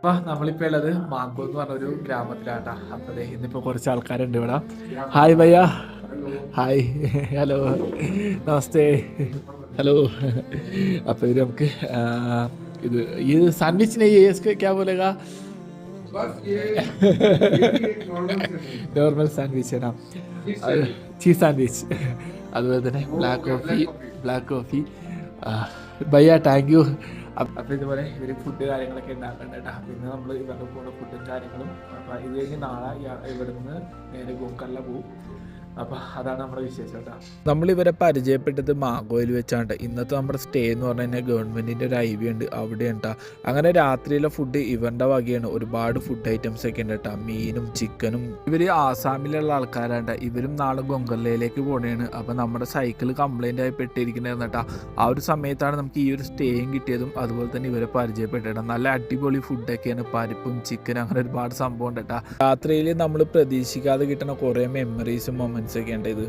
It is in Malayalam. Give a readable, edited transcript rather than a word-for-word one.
അപ്പൊ നമ്മളിപ്പോ ഉള്ളത് മാങ്കോ എന്ന് പറഞ്ഞൊരു ഗ്രാമത്തിലാട്ടാ. അപ്പൊ ദേ ഇന്നിപ്പോ കുറച്ച് ആൾക്കാരുണ്ട് ഇവിടെ. ഹായ് ഭയ്യ, ഹായ്, ഹലോ, നമസ്തേ, ഹലോ. അപ്പൊ ഇത് നമുക്ക് ഇത് ഈ സാൻഡ്വിച്ച് നെയ്യ് ക്യാ ബോലേഗാ? നോർമൽ സാൻഡ്വിച്ച് ആണ്, ചീസ് സാൻഡ്വിച്ച്. അതുപോലെ തന്നെ ബ്ലാക്ക് കോഫി. ഭയ്യ താങ്ക് യു. അപ്പം ഇതുപോലെ ഇവർ ഫുഡ് കാര്യങ്ങളൊക്കെ ഉണ്ടാക്കുന്നുണ്ട് കേട്ടോ. പിന്നെ നമ്മൾ ഇവരുടെ കൂടെ ഫുഡും കാര്യങ്ങളും. അപ്പം ഇത് കഴിഞ്ഞ് നാളെ ഇവിടെ നിന്ന് നേരെ ഗോക്കർല പോവും. അപ്പം അതാണ് നമ്മുടെ വിശേഷം കേട്ടോ. നമ്മളിവരെ പരിചയപ്പെട്ടത് മാങ്കോയിൽ വെച്ചാണ്. ഇന്നത്തെ നമ്മുടെ സ്റ്റേ എന്ന് പറഞ്ഞു കഴിഞ്ഞാൽ ഗവൺമെൻറ്റിൻ്റെ ഒരു ഐ വി ഉണ്ട്, അവിടെയാണ് കേട്ടോ. അങ്ങനെ രാത്രിയിലെ ഫുഡ് ഇവരുടെ വകയാണ്. ഒരുപാട് ഫുഡ് ഐറ്റംസ് ഒക്കെ ഉണ്ട് കേട്ടോ, മീനും ചിക്കനും. ഇവർ ആസാമിലുള്ള ആൾക്കാരാണ്. ഇവരും നാളെ ഗൊങ്കല്ലയിലേക്ക് പോകണേണ്. അപ്പം നമ്മുടെ സൈക്കിൾ കംപ്ലൈൻ്റ് ആയി പെട്ടിരിക്കണേന്ന് കേട്ടോ. ആ ഒരു സമയത്താണ് നമുക്ക് ഈ ഒരു സ്റ്റേയും കിട്ടിയതും അതുപോലെ തന്നെ ഇവരെ പരിചയപ്പെട്ടിട്ട്. നല്ല അടിപൊളി ഫുഡൊക്കെയാണ്, പരിപ്പും ചിക്കനും അങ്ങനെ ഒരുപാട് സംഭവം ഉണ്ട് കേട്ടോ. രാത്രിയിൽ നമ്മൾ പ്രതീക്ഷിക്കാതെ കിട്ടുന്ന കുറേ മെമ്മറീസും മൊമെൻറ്റ്സ് ഒക്കെ ഉണ്ട് ഇത്.